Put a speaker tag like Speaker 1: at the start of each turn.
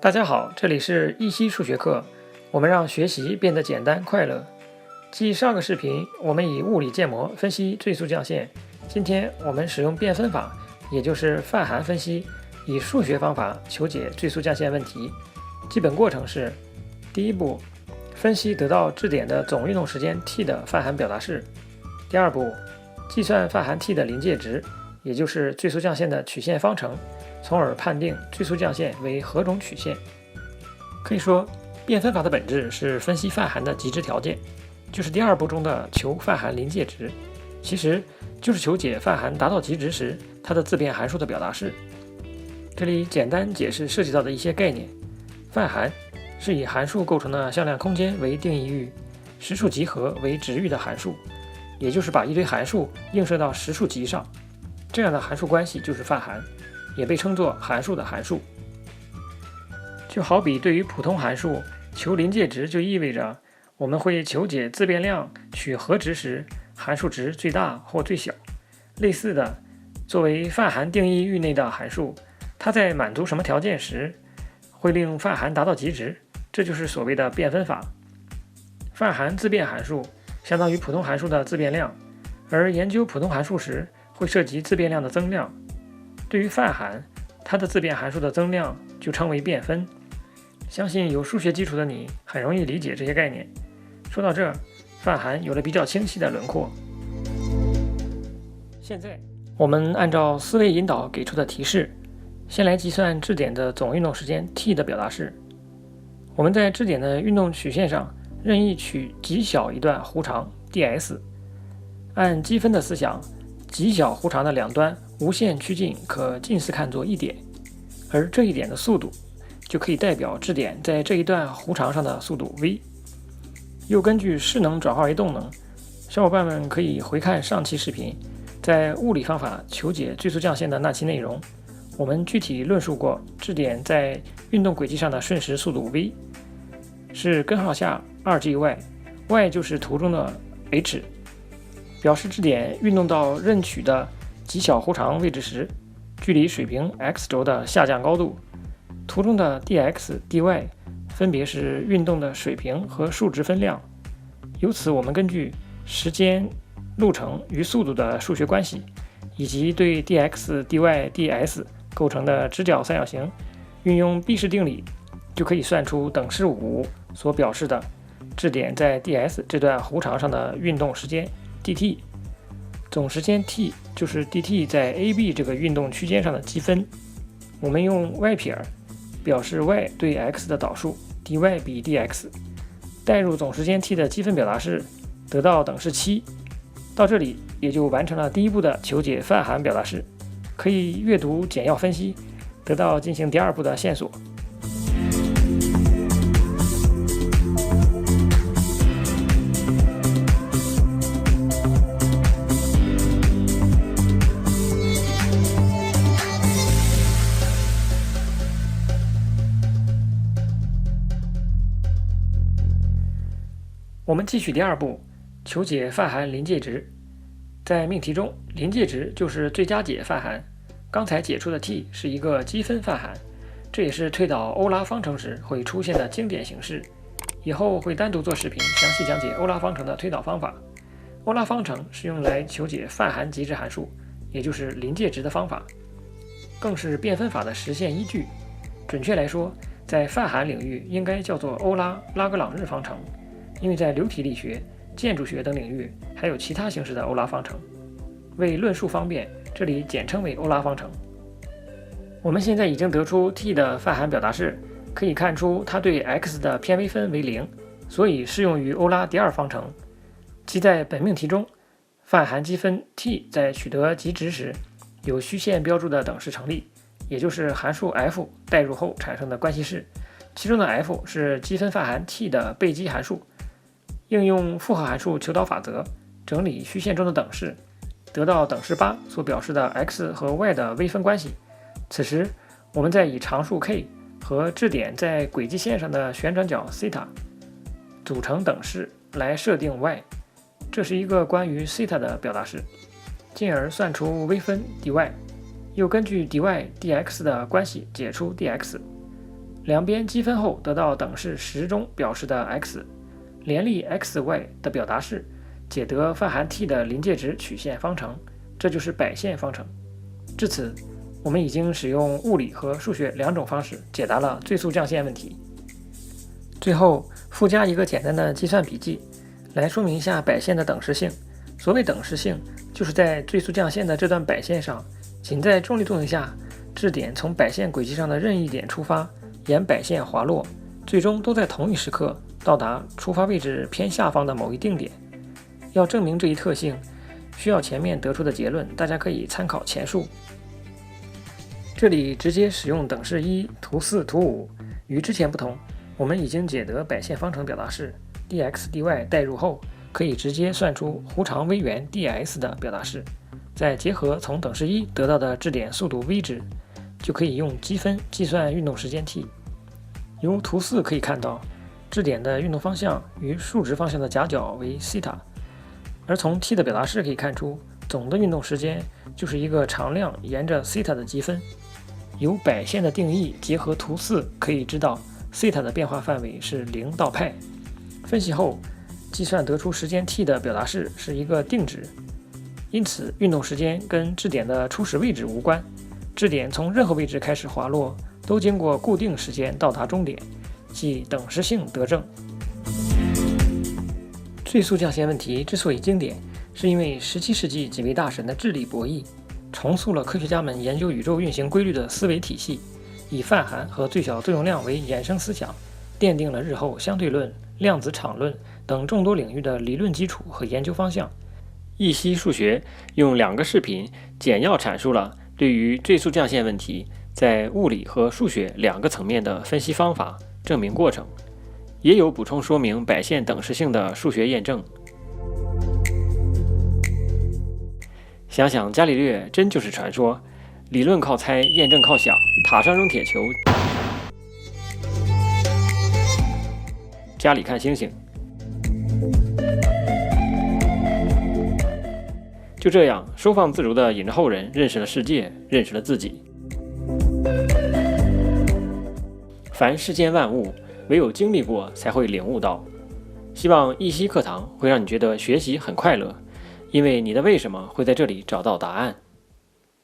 Speaker 1: 大家好，这里是一期数学课，我们让学习变得简单快乐。继上个视频，我们以物理建模分析最速降线，今天我们使用变分法，也就是泛函分析，以数学方法求解最速降线问题。基本过程是：第一步，分析得到质点的总运动时间 t 的泛函表达式；第二步，计算泛函 t 的临界值，也就是最速降线的曲线方程，从而判定最速降线为何种曲线。可以说，变分法的本质是分析泛函的极值条件，就是第二步中的求泛函临界值，其实就是求解泛函达到极值时它的自变函数的表达式。这里简单解释涉及到的一些概念。泛函是以函数构成的向量空间为定义域，实数集合为值域的函数，也就是把一堆函数映射到实数集上，这样的函数关系就是泛函，也被称作函数的函数。就好比对于普通函数求临界值，就意味着我们会求解自变量取何值时函数值最大或最小。类似的，作为泛函定义域内的函数，它在满足什么条件时会令泛函达到极值，这就是所谓的变分法。泛函自变函数相当于普通函数的自变量，而研究普通函数时会涉及自变量的增量。对于泛函，它的自变函数的增量就称为变分。相信有数学基础的你很容易理解这些概念。说到这，泛函有了比较清晰的轮廓。现在我们按照思维引导给出的提示，先来计算质点的总运动时间 t 的表达式。我们在质点的运动曲线上任意取极小一段弧长 ds， 按积分的思想，极小弧长的两端无限趋近可近似看作一点，而这一点的速度就可以代表质点在这一段弧长上的速度 v。 又根据势能转化为动能，小伙伴们可以回看上期视频，在物理方法求解最速降线的那期内容，我们具体论述过质点在运动轨迹上的瞬时速度 v 是根号下 2gy，y 就是图中的 h， 表示质点运动到任取的极小弧长位置时，距离水平 x 轴的下降高度。图中的 dx、dy 分别是运动的水平和数值分量。由此我们根据时间、路程与速度的数学关系，以及对 dx、dy、ds 构成的直角三角形，运用毕氏定理，就可以算出等式5所表示的质点在 ds 这段弧长上的运动时间 dt。总时间 t 就是 dt 在 AB 这个运动区间上的积分。我们用 y 撇表示 y 对 x 的导数 dy 比 dx， 代入总时间 t 的积分表达式，得到等式7。到这里也就完成了第一步的求解泛函表达式，可以阅读简要分析，得到进行第二步的线索。我们继续第二步，求解泛函临界值。在命题中，临界值就是最佳解泛函。刚才解出的 t 是一个积分泛函，这也是推导欧拉方程时会出现的经典形式。以后会单独做视频详细讲解欧拉方程的推导方法。欧拉方程是用来求解泛函极值函数，也就是临界值的方法，更是变分法的实现依据。准确来说，在泛函领域应该叫做欧拉拉格朗日方程，因为在流体力学、建筑学等领域还有其他形式的欧拉方程。为论述方便，这里简称为欧拉方程。我们现在已经得出 t 的泛函表达式，可以看出它对 x 的偏微分为0，所以适用于欧拉第二方程。即在本命题中，泛函积分 t 在取得极值时，有虚线标注的等式成立，也就是函数 f 代入后产生的关系式，其中的 f 是积分泛函 t 的被积函数。应用复合函数求导法则，整理虚线中的等式，得到等式8所表示的 x 和 y 的微分关系。此时，我们再以常数 k 和质点在轨迹线上的旋转角 θ 组成等式来设定 y， 这是一个关于 θ 的表达式，进而算出微分 dy， 又根据 dy dx 的关系解出 dx。两边积分后得到等式10中表示的 x， 联立 x、y 的表达式，解得泛含 t 的临界值曲线方程，这就是摆线方程。至此，我们已经使用物理和数学两种方式解答了最速降线问题。最后附加一个简单的计算笔记，来说明一下摆线的等式性。所谓等式性，就是在最速降线的这段摆线上，仅在重力作用下，质点从摆线轨迹上的任意点出发，沿摆线滑落，最终都在同一时刻到达出发位置偏下方的某一定点。要证明这一特性，需要前面得出的结论，大家可以参考前述。这里直接使用等式1、图4、图5，与之前不同，我们已经解得摆线方程表达式 dx dy 代入后，可以直接算出弧长 v 圆 ds 的表达式，再结合从等式1得到的质点速度 v 值，就可以用积分计算运动时间 t。由图4可以看到，质点的运动方向与数值方向的夹角为西塔，而从 t 的表达式可以看出，总的运动时间就是一个常量沿着西塔的积分。由摆线的定义结合图4可以知道，西塔的变化范围是0到派。分析后计算得出时间 t 的表达式是一个定值，因此运动时间跟质点的初始位置无关，质点从任何位置开始滑落，都经过固定时间到达终点，即等式性得证。最速降线问题之所以经典，是因为17世纪几位大神的智力博弈，重塑了科学家们研究宇宙运行规律的思维体系，以泛函和最小作用量为衍生思想，奠定了日后相对论、量子场论等众多领域的理论基础和研究方向。一息数学用2个视频简要阐述了对于最速降线问题在物理和数学2个层面的分析方法、证明过程，也有补充说明摆线等式性的数学验证。想想伽利略真就是传说，理论靠猜，验证靠想，塔上扔铁球，家里看星星。就这样收放自如地引着后人认识了世界，认识了自己。凡世间万物，唯有经历过才会领悟到。希望一息课堂会让你觉得学习很快乐，因为你的为什么会在这里找到答案。